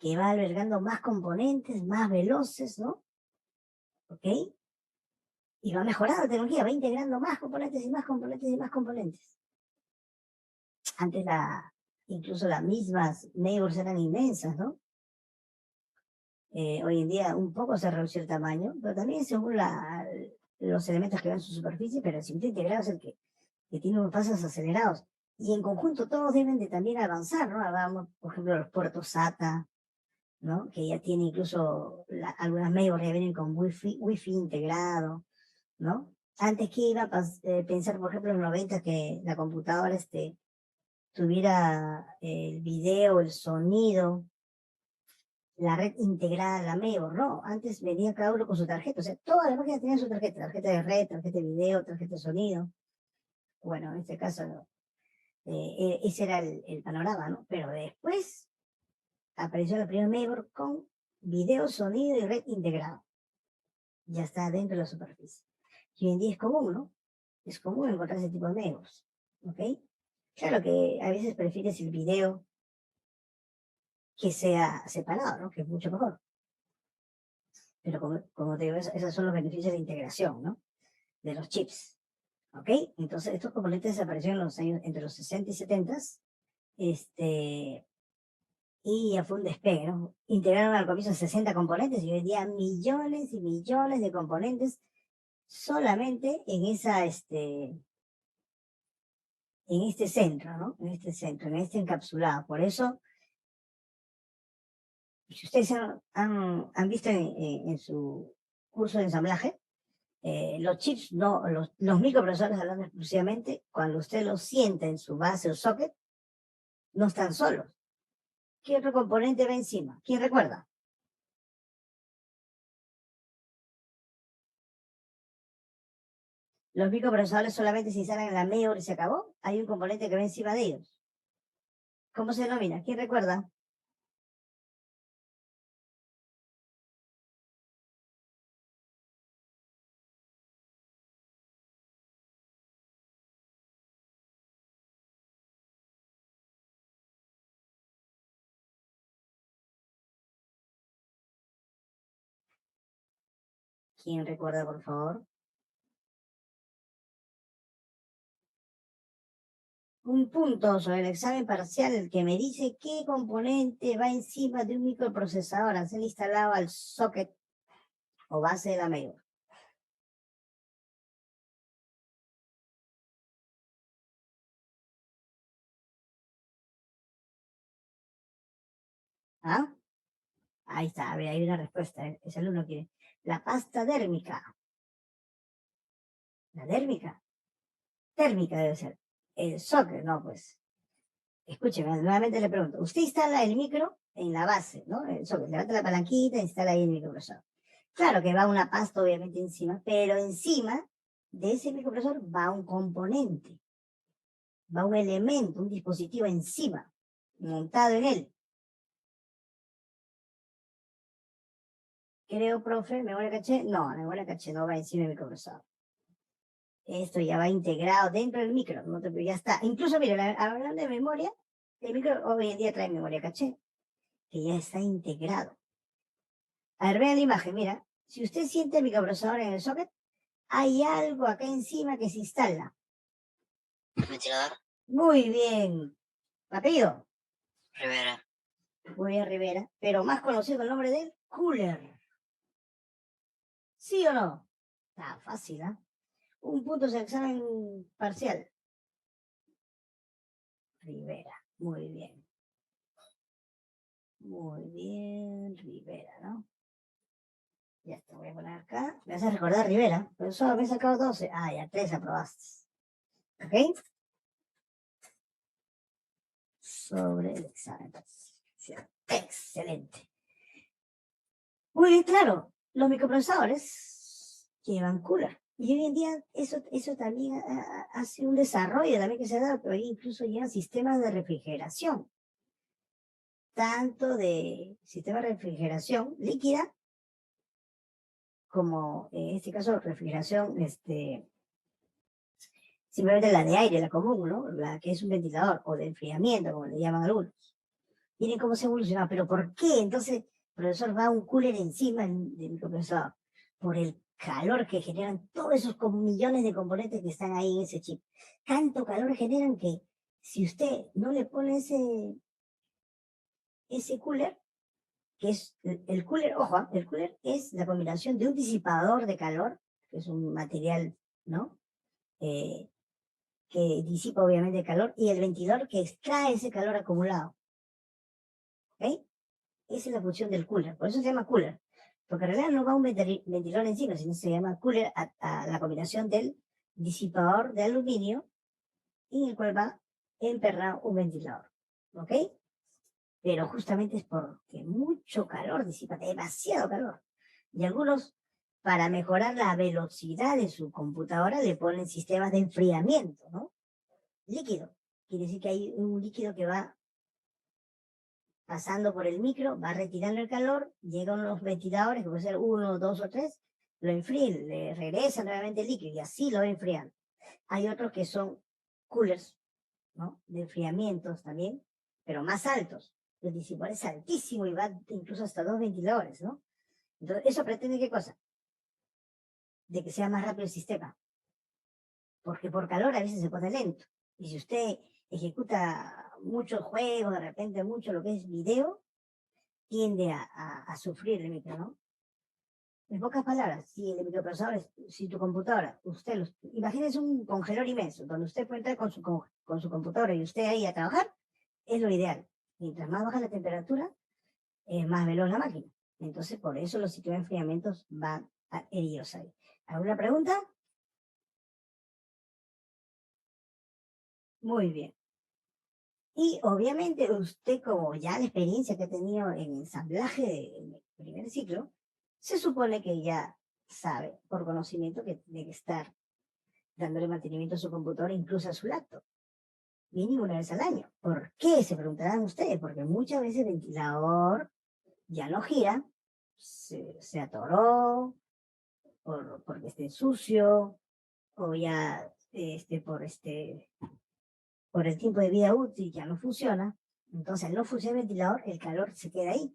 que va albergando más componentes, más veloces, ¿no? ¿Ok? Y va mejorando la tecnología, va integrando más componentes y más componentes y más componentes. Antes incluso las mismas neighbors eran inmensas, ¿no? Hoy en día un poco se reduce el tamaño, pero también según los elementos que van en su superficie, pero el circuito integrado es el que tiene unos pasos acelerados. Y en conjunto todos deben de también avanzar, ¿no? Vamos, por ejemplo, los puertos SATA, ¿no? Que ya tiene incluso algunas neighbors ya vienen con wifi integrado, ¿no? Antes que iba a pensar, por ejemplo, en los 90 que la computadora tuviera el video, el sonido, la red integrada a la Meo, no, antes venía cada uno con su tarjeta, o sea, todas las máquinas tenían su tarjeta de red, tarjeta de video, tarjeta de sonido. Bueno, en este caso, ese era el panorama, ¿no? Pero después apareció la primera Meo con video, sonido y red integrado. Ya está dentro de la superficie. Y hoy en día es común, ¿no? Es común encontrar ese tipo de Meos, ¿ok? Claro que a veces prefieres el video que sea separado, ¿no? Que es mucho mejor. Pero como te digo, esos son los beneficios de integración, ¿no? De los chips, ¿ok? Entonces, estos componentes desaparecieron en los años entre los 60 y 70, y ya fue un despegue, ¿no? Integraron al comienzo 60 componentes y hoy en día millones y millones de componentes solamente en este centro, ¿no? En este centro, en este encapsulado. Por eso, si ustedes han visto en su curso de ensamblaje, los chips, no, los microprocesadores, hablando exclusivamente, cuando usted los siente en su base o socket, no están solos. ¿Qué otro componente va encima? ¿Quién recuerda? Los microprocesadores solamente se instalan en la mayor y se acabó. Hay un componente que va encima de ellos. ¿Cómo se denomina? ¿Quién recuerda? ¿Quién recuerda, por favor? Un punto sobre el examen parcial que me dice qué componente va encima de un microprocesador a ser instalado al socket o base de la mayor. ¿Ah? Ahí está, a ver, hay una respuesta. Ese alumno quiere. La pasta dérmica. La dérmica. Térmica debe ser. El socket, no, pues. Escúcheme, nuevamente le pregunto. Usted instala el micro en la base, ¿no? El socket, levanta la palanquita, instala ahí el microprocesador. Claro que va una pasta obviamente encima, pero encima de ese microprocesador va un componente, va un elemento, un dispositivo encima, montado en él. Creo, profe, memoria caché. No, la memoria caché no va encima del microprocesador. Esto ya va integrado dentro del micro, ¿no? Ya está. Incluso, mire, hablando de memoria, el micro hoy en día trae memoria caché, que ya está integrado. A ver, vean la imagen, mira. Si usted siente el microprocesador en el socket, hay algo acá encima que se instala. Ventilador. Muy bien. ¿Apellido? Rivera. Muy bien, Rivera. Pero más conocido con el nombre de cooler. ¿Sí o no? Está fácil, ¿eh? Un punto es el examen parcial. Rivera. Muy bien. Muy bien, Rivera, ¿no? Ya te voy a poner acá. Me vas a recordar Rivera. Pero solo me he sacado 12. Ah, ya 3 aprobaste. ¿Ok? Sobre el examen. Excelente. Muy bien, claro. Los microprocesadores llevan cooler. Y hoy en día eso también ha sido un desarrollo también que se ha dado, pero incluso llevan sistemas de refrigeración. Tanto de sistema de refrigeración líquida como en este caso refrigeración simplemente la de aire, la común, ¿no? La que es un ventilador o de enfriamiento, como le llaman algunos. Miren cómo se ha evolucionado. ¿Pero por qué? Entonces, profesor, va un cooler encima del microprocesador. Por el calor que generan todos esos millones de componentes que están ahí en ese chip. Tanto calor generan que si usted no le pone ese cooler, que es el cooler, ojo, el cooler es la combinación de un disipador de calor, que es un material, ¿no? Que disipa obviamente el calor, y el ventilador que extrae ese calor acumulado. ¿Ok? Esa es la función del cooler, por eso se llama cooler. Porque en realidad no va un ventilador encima, sino se llama cooler a la combinación del disipador de aluminio en el cual va emperrado un ventilador. ¿Ok? Pero justamente es porque mucho calor disipa, demasiado calor. Y algunos, para mejorar la velocidad de su computadora, le ponen sistemas de enfriamiento, ¿no? Líquido. Quiere decir que hay un líquido que va pasando por el micro, va retirando el calor, llegan unos ventiladores, que puede ser uno, dos o tres, lo enfrían, le regresa nuevamente el líquido y así lo va enfriando. Hay otros que son coolers, ¿no? De enfriamientos también, pero más altos. El disipador es altísimo y va incluso hasta 2 ventiladores, ¿no? Entonces, ¿eso pretende qué cosa? De que sea más rápido el sistema. Porque por calor a veces se pone lento. Y si usted ejecuta muchos juegos, de repente mucho lo que es video, tiende a sufrir el micro, ¿no? En pocas palabras, si el microprocesador, si tu computadora, imagínese un congelador inmenso, donde usted puede entrar con su computadora y usted ahí a trabajar, es lo ideal. Mientras más baja la temperatura, más veloz la máquina. Entonces, por eso los sitios de enfriamiento van heridos ahí. ¿Alguna pregunta? Muy bien. Y obviamente usted, como ya la experiencia que ha tenido en ensamblaje de primer ciclo, se supone que ya sabe por conocimiento que tiene que estar dándole mantenimiento a su computadora, incluso a su laptop, mínimo una vez al año. ¿Por qué? Se preguntarán ustedes, porque muchas veces el ventilador ya no gira, se atoró, porque esté sucio, o ya por el tiempo de vida útil ya no funciona. Entonces, al no funcionar el ventilador, el calor se queda ahí.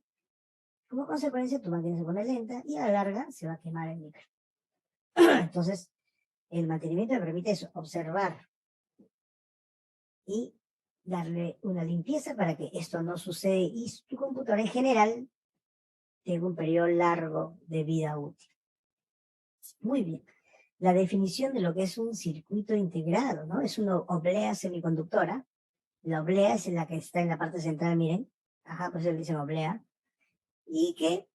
Como consecuencia, tu máquina se pone lenta y a la larga se va a quemar el micro. Entonces, el mantenimiento me permite eso, observar y darle una limpieza para que esto no suceda y tu computadora en general tenga un periodo largo de vida útil. Muy bien. La definición de lo que es un circuito integrado, ¿no? Es una oblea semiconductora. La oblea es la que está en la parte central, miren. Ajá, pues le dicen oblea. Y que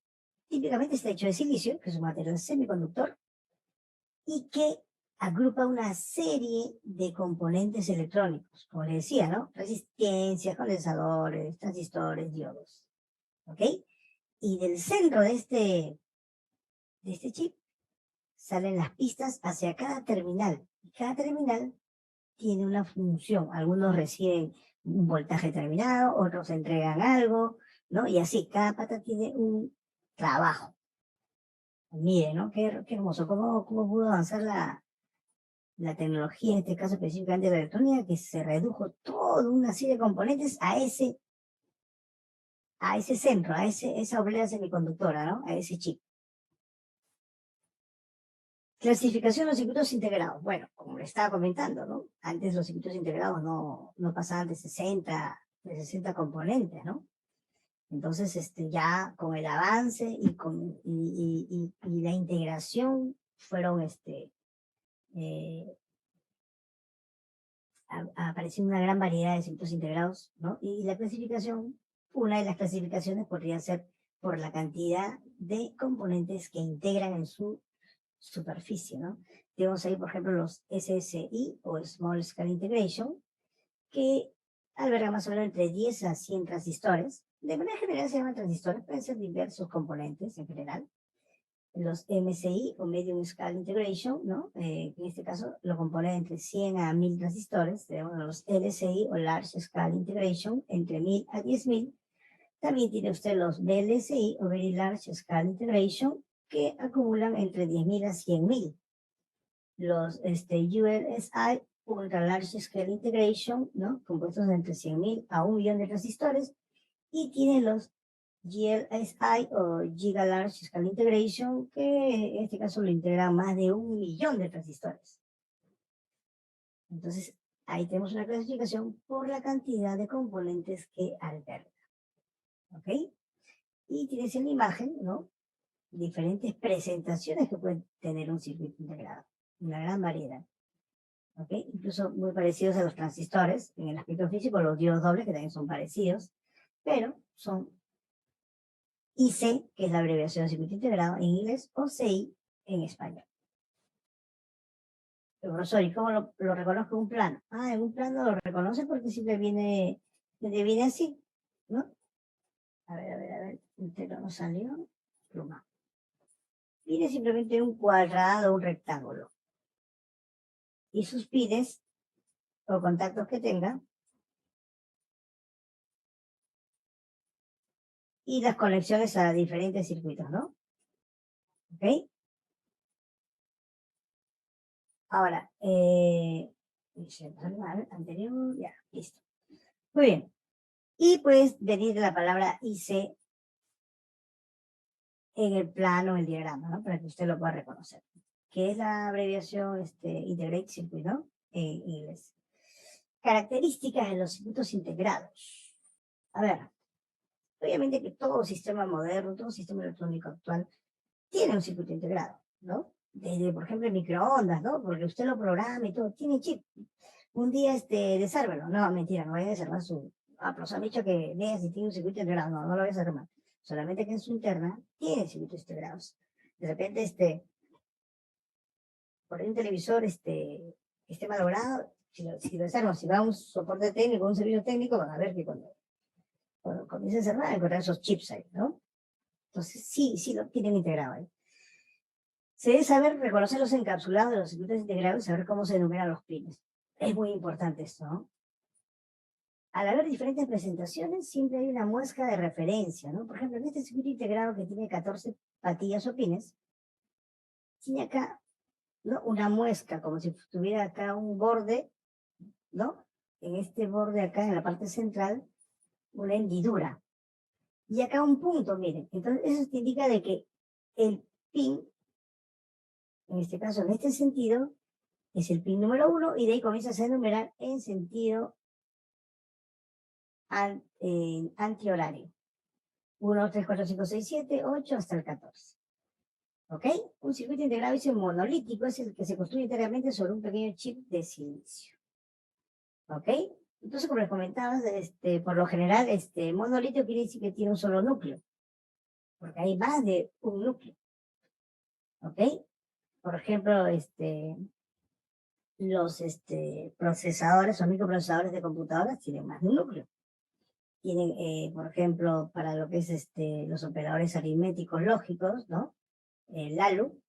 típicamente está hecho de silicio, que es un material semiconductor, y que agrupa una serie de componentes electrónicos, como les decía, ¿no? Resistencias, condensadores, transistores, diodos. ¿Ok? Y del centro de este chip salen las pistas hacia cada terminal. Y cada terminal tiene una función. Algunos reciben un voltaje determinado, otros entregan algo, ¿no? Y así, cada pata tiene un trabajo. Miren, ¿no? Qué hermoso. ¿Cómo pudo avanzar la tecnología, en este caso específicamente la electrónica, que se redujo toda una serie de componentes a ese centro, esa oblea semiconductora, ¿no? A ese chip. Clasificación de los circuitos integrados. Bueno, como le estaba comentando, ¿no? Antes los circuitos integrados no pasaban de 60 componentes, ¿no? Entonces, ya con el avance y la integración fueron, apareció una gran variedad de circuitos integrados, ¿no? Y la clasificación, una de las clasificaciones podría ser por la cantidad de componentes que integran en su superficie, ¿no? Tenemos ahí, por ejemplo, los SSI o Small Scale Integration, que albergan más o menos entre 10 a 100 transistores. De manera general se llaman transistores, pueden ser diversos componentes en general. Los MSI o Medium Scale Integration, ¿no? En este caso lo componen entre 100 a 1000 transistores. Tenemos los LSI o Large Scale Integration entre 1000 a 10000. También tiene usted los VLSI o Very Large Scale Integration, que acumulan entre 10.000 a 100.000. Los ULSI, Ultra Large Scale Integration, ¿no? Compuestos de entre 100.000 a 1 millón de transistores. y tiene los GLSI o Giga Large Scale Integration, que en este caso lo integra más de 1 millón de transistores. Entonces, ahí tenemos una clasificación por la cantidad de componentes que alberga. ¿Ok? Y tienes en la imagen, ¿no? Diferentes presentaciones que puede tener un circuito integrado. Una gran variedad. ¿Ok? Incluso muy parecidos a los transistores en el aspecto físico, los diodos dobles, que también son parecidos, pero son IC, que es la abreviación de circuito integrado en inglés, o CI en español. Pero, profesor, ¿y cómo lo reconozco en un plano? Ah, en un plano lo reconoce porque siempre viene así, ¿no? A ver, entero no salió. Pluma. Viene simplemente un cuadrado, un rectángulo. Y sus pines o contactos que tenga y las conexiones a diferentes circuitos, ¿no? ¿Ok? Ahora, anterior, ya, listo. Muy bien. Y puedes venir la palabra IC en el plano, en el diagrama, ¿no? Para que usted lo pueda reconocer. Que es la abreviación Integrate Circuit, ¿no? En inglés. Características de los circuitos integrados. A ver, obviamente que todo sistema moderno, todo sistema electrónico actual tiene un circuito integrado, ¿no? Desde, por ejemplo, el microondas, ¿no? Porque usted lo programa y todo, tiene chip. Un día, desármelo. No, mentira, no vaya a desarmar su... Ah, pero se han dicho que vea si tiene un circuito integrado. No, no lo voy a desarmar. Solamente que en su interna tiene circuitos integrados. De repente, por ahí un televisor, que esté malogrado, si lo desarmo, si va a un soporte técnico, un servicio técnico, van a ver que cuando comience a desarmar, encontrar esos chips ahí, ¿no? Entonces, sí lo tienen integrado ahí. Se debe saber reconocer los encapsulados de los circuitos integrados y saber cómo se enumeran los pines. Es muy importante esto, ¿no? Al haber diferentes presentaciones, siempre hay una muesca de referencia, ¿no? Por ejemplo, en este circuito integrado que tiene 14 patillas o pines, tiene acá, ¿no? Una muesca, como si tuviera acá un borde, ¿no? En este borde acá, en la parte central, una hendidura. Y acá un punto, miren. Entonces, eso te indica de que el pin, en este caso, en este sentido, es el pin número 1 y de ahí comienzas a enumerar en sentido antihorario. 1, 2, 3, 4, 5, 6, 7, 8 hasta el 14. ¿Ok? Un circuito integrado es monolítico, es el que se construye enteramente sobre un pequeño chip de silicio. ¿Ok? Entonces, como les comentaba, por lo general, monolítico quiere decir que tiene un solo núcleo, porque hay más de un núcleo. ¿Ok? Por ejemplo, los procesadores o microprocesadores de computadoras tienen más de un núcleo. Tienen, por ejemplo, para lo que es los operadores aritméticos lógicos, ¿no? El ALU,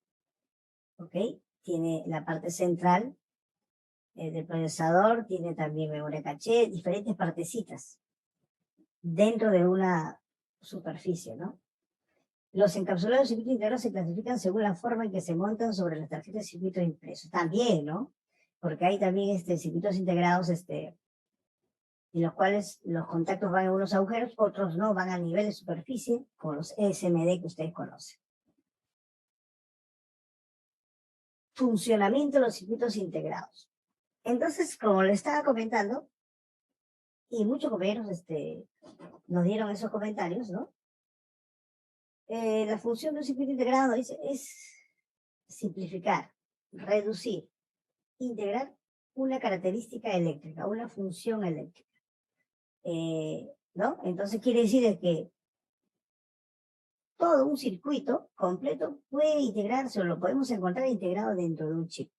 ¿ok? Tiene la parte central del procesador, tiene también memoria caché, diferentes partecitas dentro de una superficie, ¿no? Los encapsulados de circuito integrado se clasifican según la forma en que se montan sobre las tarjetas de circuito impresos. También, ¿no? Porque hay también circuitos integrados en los cuales los contactos van en unos agujeros, otros no, van a nivel de superficie, como los ESMD que ustedes conocen. Funcionamiento de los circuitos integrados. Entonces, como le estaba comentando, y muchos compañeros nos dieron esos comentarios, ¿no? La función de un circuito integrado es simplificar, reducir, integrar una característica eléctrica, una función eléctrica. ¿No? Entonces quiere decir que todo un circuito completo puede integrarse o lo podemos encontrar integrado dentro de un chip.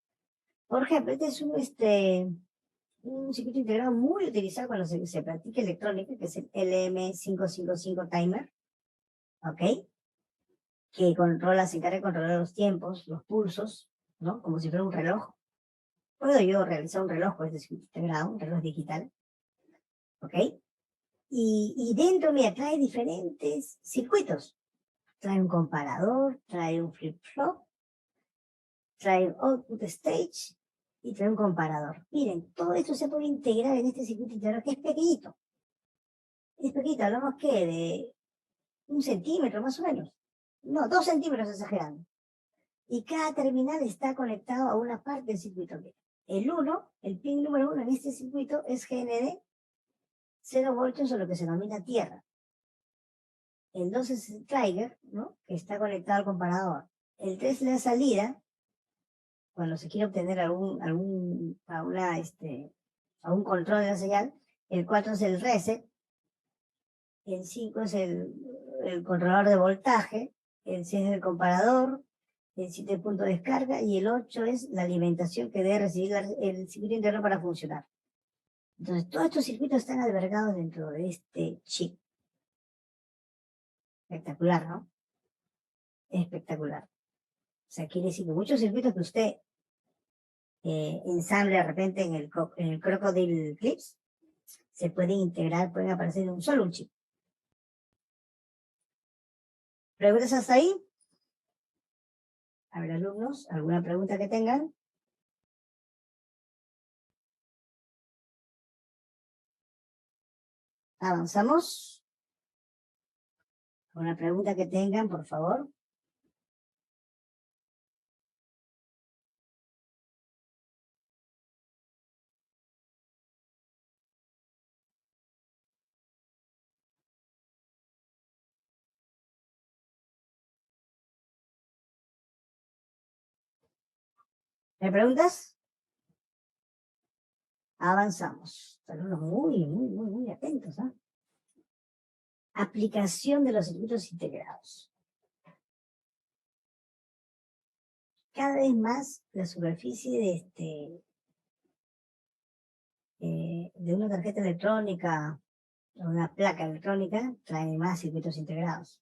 Por ejemplo, este es un circuito integrado muy utilizado cuando se practica electrónica, que es el LM555 timer, ¿ok? Que se encarga de controlar los tiempos, los pulsos, ¿no? Como si fuera un reloj. Puedo yo realizar un reloj con este circuito integrado, un reloj digital, ¿ok? Y dentro, mira, trae diferentes circuitos. Trae un comparador, trae un flip-flop, trae un output stage y trae un comparador. Miren, todo esto se puede integrar en este circuito integrado que es pequeñito. Es pequeñita, hablamos que de 1 centímetro más o menos. No, 2 centímetros exagerando. Y cada terminal está conectado a una parte del circuito. El pin número 1 en este circuito es GND 0 voltios o lo que se denomina tierra. El 2 es el trigger, ¿no? Que está conectado al comparador. El 3 es la salida, cuando se quiere obtener a un control de la señal. El 4 es el reset. El 5 es el controlador de voltaje. El 6 es el comparador. El 7 punto de descarga. Y el 8 es la alimentación que debe recibir el circuito interno para funcionar. Entonces, todos estos circuitos están albergados dentro de este chip. Espectacular, ¿no? Espectacular. O sea, quiere decir que muchos circuitos que usted ensamble de repente en el Crocodile Clips se pueden integrar, pueden aparecer en un solo chip. ¿Preguntas hasta ahí? A ver, alumnos, ¿alguna pregunta que tengan? Avanzamos. ¿Alguna pregunta que tengan, por favor? ¿Me preguntas? Avanzamos. Alumnos muy atentos, ¿ah? Aplicación de los circuitos integrados. Cada vez más la superficie de una tarjeta electrónica o una placa electrónica trae más circuitos integrados.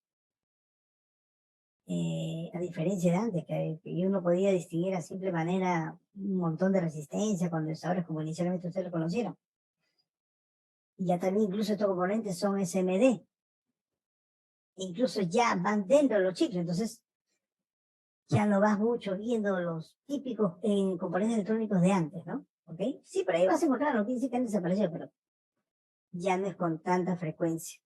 A diferencia de antes, que uno podía distinguir a simple manera un montón de resistencia, condensadores, como inicialmente ustedes lo conocieron. Y ya también incluso estos componentes son SMD. Incluso ya van dentro de los chips, entonces ya no vas mucho viendo los típicos componentes electrónicos de antes, ¿no? ¿Ok? Sí, por ahí vas a encontrar, no quiere decir que han desaparecido, pero ya no es con tanta frecuencia.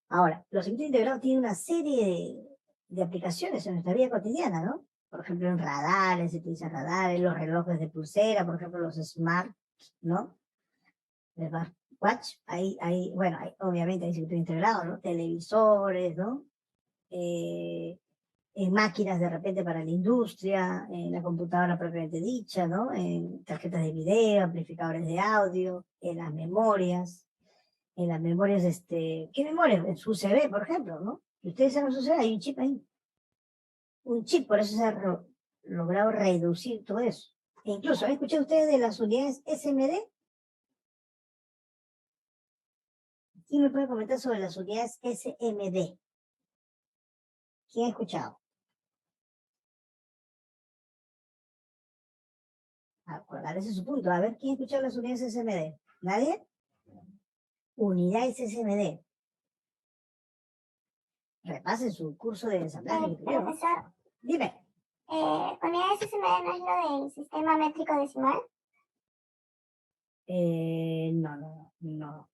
Ahora, los circuitos integrados tienen una serie de aplicaciones en nuestra vida cotidiana, ¿no? Por ejemplo, en radares, se utilizan radares, los relojes de pulsera, por ejemplo, los smart, ¿no? El smartwatch, obviamente hay circuitos integrados, ¿no? Televisores, ¿no? En máquinas de repente para la industria, en la computadora propiamente dicha, ¿no? En tarjetas de video, amplificadores de audio, en las memorias, ¿qué memoria? En su USB, por ejemplo, ¿no? Y ustedes saben su USB, hay un chip ahí. Un chip, por eso se ha logrado reducir todo eso. E incluso, ¿han escuchado ustedes de las unidades SMD? ¿Quién me puede comentar sobre las unidades SMD? ¿Quién ha escuchado? Ese es su punto. A ver, ¿quién ha escuchado las unidades SMD? ¿Nadie? Unidades SMD. Repasen su curso de ensamblaje. Profesor, Dime. ¿unidades SMD no es lo del sistema métrico decimal? No.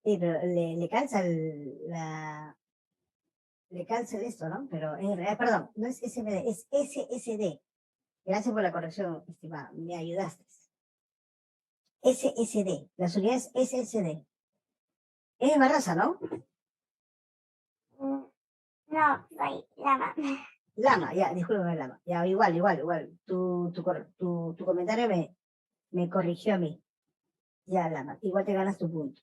Sí, pero le calza le calza esto, ¿no? Pero en realidad, perdón, no es SMD, es SSD. Gracias por la corrección, estimada, me ayudaste. SSD, las unidades SSD. Es Barraza, ¿no? No, soy Lama. Lama, ya, discúlpame, Lama. Ya, igual. Tu comentario me corrigió a mí. Ya, Lama, igual te ganas tu punto.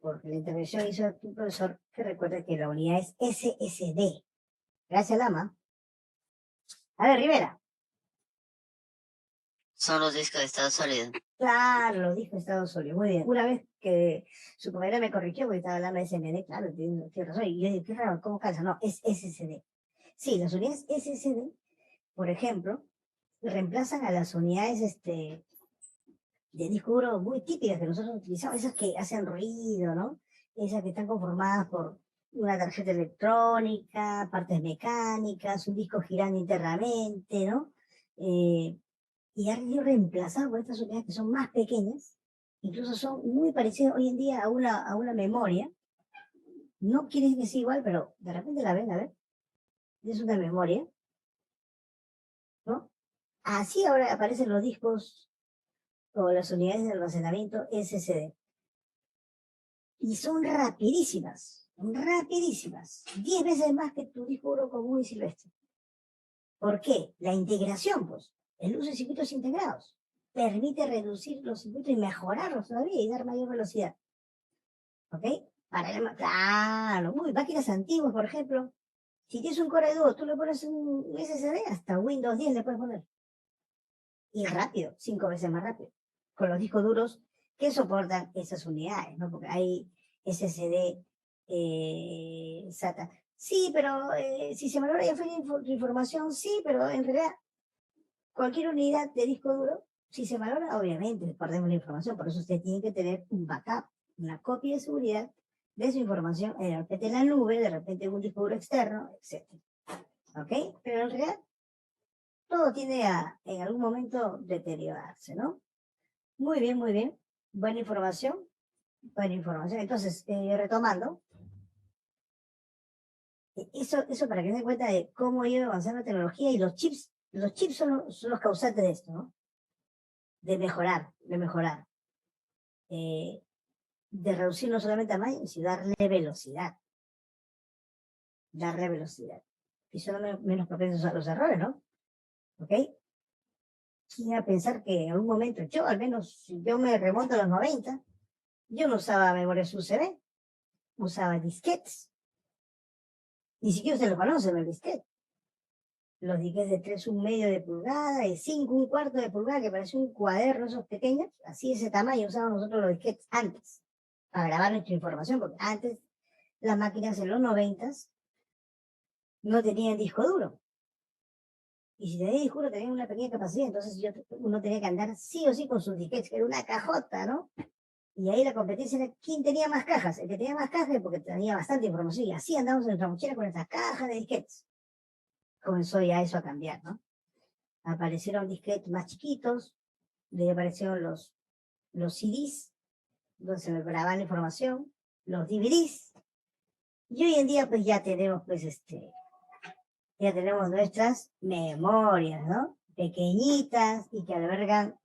Porque la intervención hizo tu profesor que recuerda que la unidad es SSD. Gracias, Lama. A ver, Rivera. Son los discos de estado sólido. Claro, lo dijo Estado sólido. Muy bien. Una vez que su compañera me corrigió, porque estaba hablando de SMD, claro, tiene razón. Y yo digo, qué raro, ¿cómo calza? No, es SSD. Sí, las unidades SSD, por ejemplo, reemplazan a las unidades de disco duro muy típicas que nosotros utilizamos, esas que hacen ruido, ¿no? Esas que están conformadas por una tarjeta electrónica, partes mecánicas, un disco girando internamente, ¿no? Y han sido reemplazados por estas unidades que son más pequeñas incluso son muy parecidos hoy en día a una memoria. No quiere decir que sea igual, pero de repente la ven, a ver, es una memoria, ¿no? Así ahora aparecen los discos o las unidades de almacenamiento SSD. Y son rapidísimas, rapidísimas. 10 veces más que tu disco duro común y silvestre. ¿Por qué? La integración, pues. El uso de circuitos integrados permite reducir los circuitos y mejorarlos todavía y dar mayor velocidad. ¿Ok? Claro, máquinas antiguas, por ejemplo. Si tienes un Core Duo, tú le pones un SSD, hasta Windows 10 le puedes poner. Y rápido, 5 veces más rápido. Con los discos duros que soportan esas unidades, ¿no? Porque hay SSD SATA. Sí, pero si se valora ya fue información, sí, pero en realidad cualquier unidad de disco duro, si se valora, obviamente perdemos la información. Por eso usted tiene que tener un backup, una copia de seguridad de su información, de repente en la nube, de repente en un disco duro externo, etc. ¿Ok? Pero en realidad todo tiende a en algún momento deteriorarse, ¿no? Muy bien, muy bien. Buena información. Buena información. Entonces, retomando, eso para que se den cuenta de cómo ha ido avanzando la tecnología y los chips son los causantes de esto, ¿no? De mejorar. De reducir no solamente tamaño, sino darle velocidad. Darle velocidad. Y son menos propensos a los errores, ¿no? ¿Ok? ¿Quién iba a pensar que en algún momento, yo al menos, si yo me remonto a los 90, yo no usaba memorias USB, usaba disquetes. Ni siquiera usted lo conoce, el disquete. Los disquetes de 3,1/2 de pulgada, de 5,1/4 de pulgada, que parece un cuaderno esos pequeños, así ese tamaño usábamos nosotros los disquetes antes, para grabar nuestra información, porque antes las máquinas en los 90 no tenían disco duro. Y si tenía disco duro tenían una pequeña capacidad, entonces uno tenía que andar sí o sí con sus disquetes, que era una cajota, ¿no? Y ahí la competencia era quién tenía más cajas. El que tenía más cajas porque tenía bastante información. Y así andamos en nuestra mochila con nuestras cajas de disquetes. Comenzó ya eso a cambiar, ¿no? Aparecieron disquetes más chiquitos, de aparecieron los CDs, donde se grababan la información, los DVDs. Y hoy en día, pues ya tenemos, ya tenemos nuestras memorias, ¿no? Pequeñitas y que albergan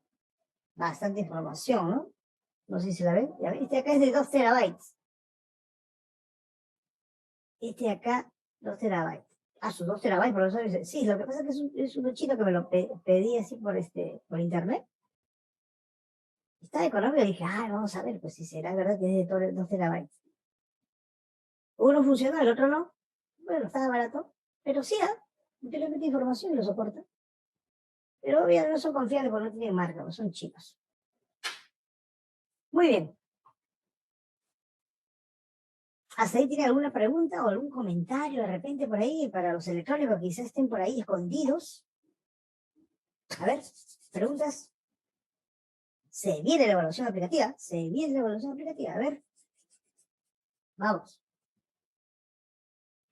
bastante información, ¿no? No sé si la ven. Ya ven, este acá es de 2 terabytes. Este acá, 2 terabytes. Ah, sus 2 terabytes, profesor. Dice, sí, lo que pasa es que es uno chino que me lo pedí así por internet. Estaba económico y dije, vamos a ver, pues si será verdad que es de 2 terabytes. Uno funcionó, el otro no. Bueno, estaba barato. Pero sí, usted le mete información y lo soporta. Pero obviamente no son confiables porque no tienen marca, pues son chinos. Muy bien. ¿Hasta ahí tiene alguna pregunta o algún comentario de repente por ahí para los electrónicos que quizás estén por ahí escondidos? A ver, preguntas. Se viene la evaluación aplicativa. A ver, vamos.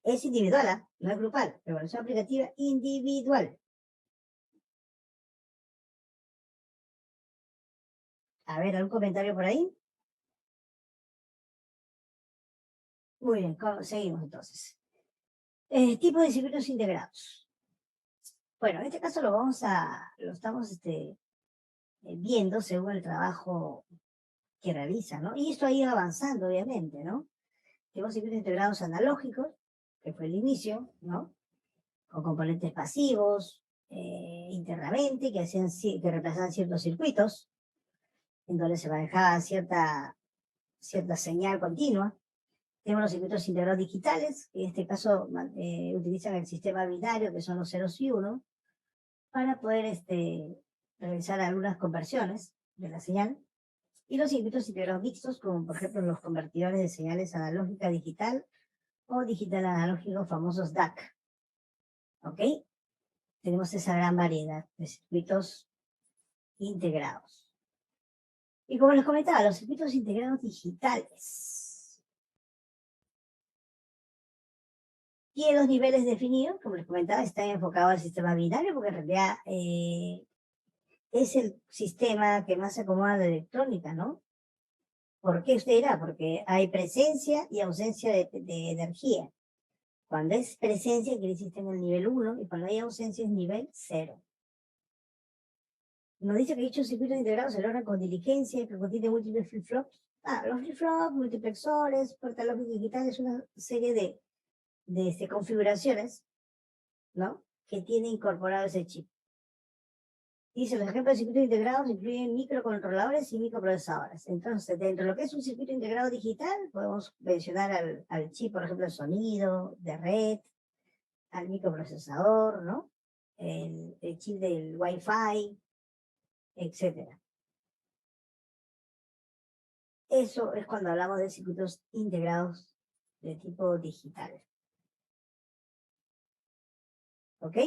Es individual, no es grupal. Evaluación aplicativa individual. A ver, ¿algún comentario por ahí? Muy bien, seguimos entonces. Tipo de circuitos integrados. Bueno, en este caso lo estamos viendo según el trabajo que realiza, ¿no? Y esto ha ido avanzando, obviamente, ¿no? Tenemos circuitos integrados analógicos, que fue el inicio, ¿no? Con componentes pasivos, internamente, que reemplazaban ciertos circuitos, en donde se manejaba cierta señal continua. Tenemos los circuitos integrados digitales, que en este caso utilizan el sistema binario, que son los ceros y unos, para poder realizar algunas conversiones de la señal. Y los circuitos integrados mixtos, como por ejemplo los convertidores de señales analógica a digital o digital analógico, famosos DAC. ¿Ok? Tenemos esa gran variedad de circuitos integrados. Y como les comentaba, los circuitos integrados digitales tienen 2 niveles definidos, como les comentaba, están enfocados al sistema binario, porque en realidad es el sistema que más se acomoda a la electrónica, ¿no? ¿Por qué usted dirá? Porque hay presencia y ausencia de energía. Cuando es presencia, quiere decir que está en el nivel 1, y cuando hay ausencia es nivel 0. Nos dice que dichos circuitos integrados se logran con diligencia, que contiene múltiples flip-flops. Los flip-flops, multiplexores, puerta lógica digital, es una serie de configuraciones, ¿no? Que tiene incorporado ese chip. Dice, los ejemplos de circuitos integrados incluyen microcontroladores y microprocesadores. Entonces, dentro de lo que es un circuito integrado digital, podemos mencionar al chip, por ejemplo, de sonido, de red, al microprocesador, ¿no? El chip del Wi-Fi, etcétera. Eso es cuando hablamos de circuitos integrados de tipo digital. ¿Ok?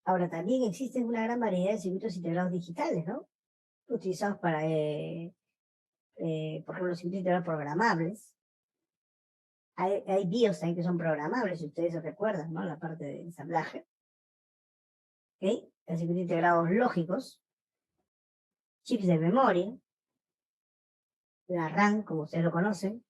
Ahora, también existen una gran variedad de circuitos integrados digitales, ¿no? Utilizados para, por ejemplo, los circuitos integrados programables. Hay BIOS también que son programables, si ustedes se recuerdan, ¿no? La parte de ensamblaje. ¿Ok? Hay circuitos integrados lógicos, chips de memoria, la RAM, como ustedes lo conocen,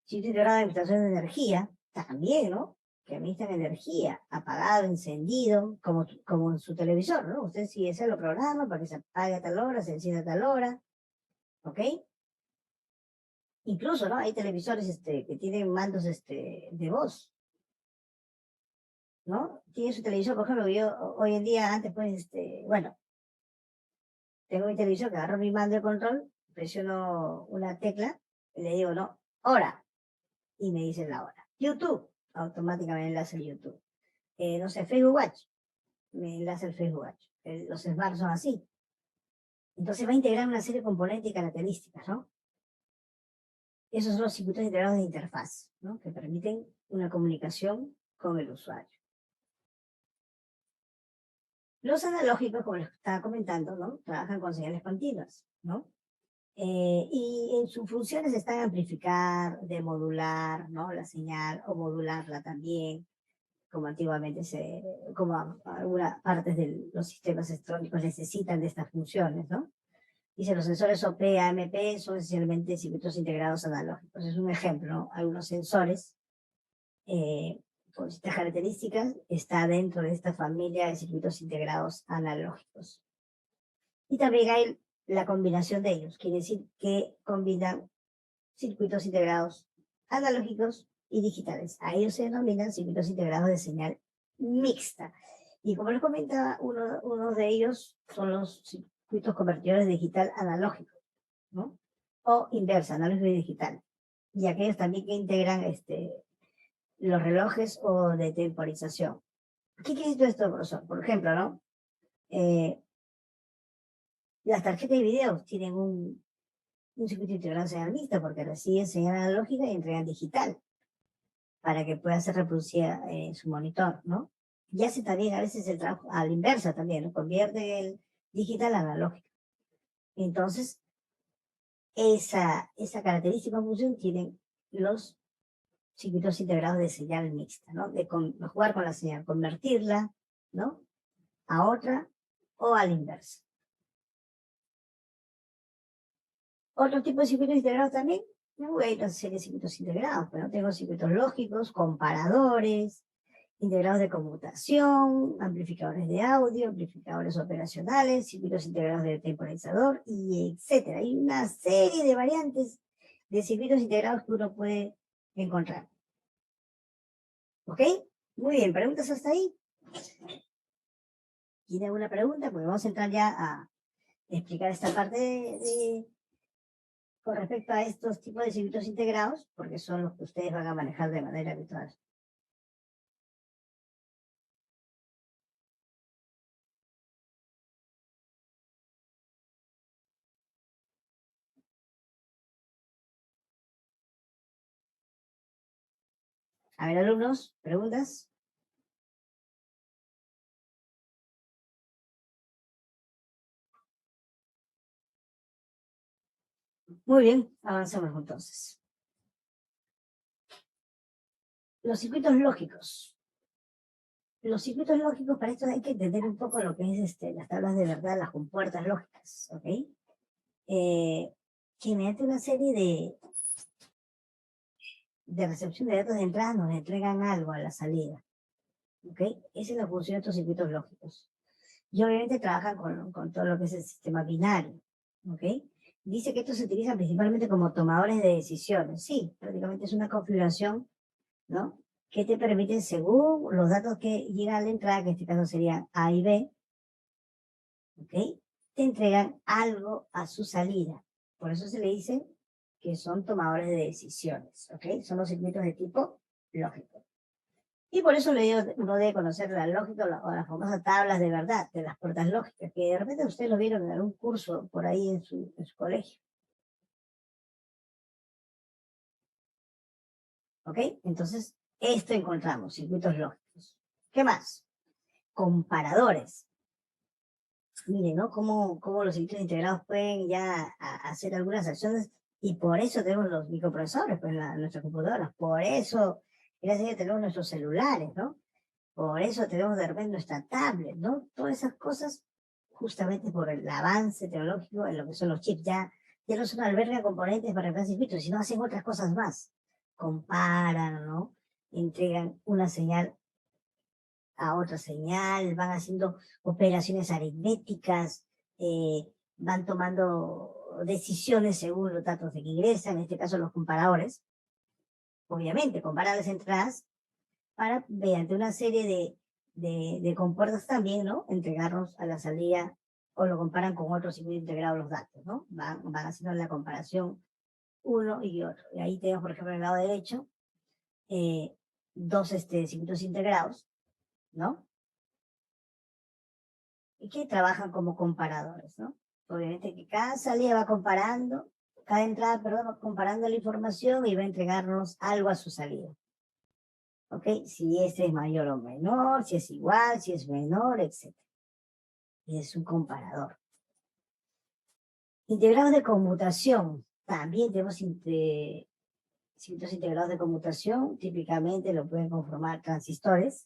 chips integrados de administración de energía, también, ¿no? Que administran energía, apagado, encendido, como en su televisor, ¿no? Usted si desea lo programa para que se apague a tal hora, se encienda a tal hora, ¿ok? Incluso, ¿no? Hay televisores que tienen mandos de voz, ¿no? Tiene su televisor, por ejemplo, yo hoy en día, antes pues, bueno, tengo mi televisor que agarro mi mando de control, presiono una tecla y le digo, no, hora, y me dice la hora. YouTube, automáticamente enlaza el YouTube. No sé, Facebook Watch, me enlaza el Facebook Watch. Los smarts son así. Entonces va a integrar una serie de componentes y características, ¿no? Esos son los circuitos integrados de interfaz, ¿no? Que permiten una comunicación con el usuario. Los analógicos, como les estaba comentando, ¿no? Trabajan con señales continuas, ¿no? Y en sus funciones están amplificar, demodular, ¿no? La señal o modularla también, como antiguamente como algunas partes de los sistemas electrónicos necesitan de estas funciones, ¿no? Dice, los sensores OP, AMP son esencialmente circuitos integrados analógicos. Es un ejemplo, ¿no? Algunos sensores con estas características está dentro de esta familia de circuitos integrados analógicos. Y también hay la combinación de ellos, quiere decir que combinan circuitos integrados analógicos y digitales. A ellos se denominan circuitos integrados de señal mixta. Y como les comentaba, uno de ellos son los circuitos convertidores de digital analógico, ¿no? O inversa, analógico y digital. Y aquellos también que integran los relojes o de temporización. ¿Qué quiere decir esto, profesor? Por ejemplo, ¿no? Las tarjetas de video tienen un circuito integrado de señal mixta porque reciben señal analógica y entregan digital para que pueda ser reproducida en su monitor, ¿no? Y hace también a veces el trabajo a la inversa también, ¿no? Convierte el digital a analógico. Entonces, esa característica o función tienen los circuitos integrados de señal mixta, ¿no? De jugar con la señal, convertirla, ¿no? A otra o a la inversa. Otro tipo de circuitos integrados también, hay una serie de circuitos integrados, pero tengo circuitos lógicos, comparadores, integrados de conmutación, amplificadores de audio, amplificadores operacionales, circuitos integrados de temporalizador, y etcétera. Hay una serie de variantes de circuitos integrados que uno puede encontrar. ¿Ok? Muy bien, ¿preguntas hasta ahí? ¿Tiene alguna pregunta? Pues vamos a entrar ya a explicar esta parte con respecto a estos tipos de circuitos integrados, porque son los que ustedes van a manejar de manera habitual. A ver, alumnos, ¿preguntas? Muy bien, avanzamos entonces. Los circuitos lógicos. Los circuitos lógicos, para esto hay que entender un poco lo que es las tablas de verdad, las compuertas lógicas, ¿ok? que mediante una serie de recepción de datos de entrada nos entregan algo a la salida. ¿Ok? Esa es la función de estos circuitos lógicos. Y obviamente trabajan con todo lo que es el sistema binario. ¿Ok? Dice que estos se utilizan principalmente como tomadores de decisiones. Sí, prácticamente es una configuración, ¿no? Que te permiten, según los datos que llegan a la entrada, que en este caso serían A y B, ¿ok? Te entregan algo a su salida. Por eso se le dice que son tomadores de decisiones, ¿ok? Son los circuitos de tipo lógico. Y por eso uno debe conocer la lógica o las famosas tablas de verdad, de las puertas lógicas, que de repente ustedes lo vieron en algún curso por ahí en su colegio. ¿Ok? Entonces, esto encontramos, circuitos lógicos. ¿Qué más? Comparadores. Miren, ¿no? Cómo los circuitos integrados pueden ya hacer algunas acciones y por eso tenemos los microprocesadores pues, en nuestras computadoras. Por eso, gracias a Dios, tenemos nuestros celulares, ¿no? Por eso tenemos de repente nuestra tablet, ¿no? Todas esas cosas, justamente por el avance tecnológico en lo que son los chips, ya no solo albergan componentes para reemplazar circuitos, sino hacen otras cosas más. Comparan, ¿no? Entregan una señal a otra señal, van haciendo operaciones aritméticas, van tomando decisiones según los datos de que ingresan, en este caso los comparadores. Obviamente, comparan las entradas para, mediante una serie de compuertas también, ¿no? Entregarnos a la salida o lo comparan con otros circuitos integrados los datos, ¿no? Van haciendo la comparación uno y otro. Y ahí tenemos, por ejemplo, en el lado derecho, dos circuitos integrados, ¿no? Y que trabajan como comparadores, ¿no? Obviamente que cada salida va comparando, cada entrada, perdón, va comparando la información y va a entregarnos algo a su salida. ¿Ok? Si este es mayor o menor, si es igual, si es menor, etc. Y es un comparador. Integrados de conmutación. También tenemos circuitos integrados de conmutación. Típicamente lo pueden conformar transistores.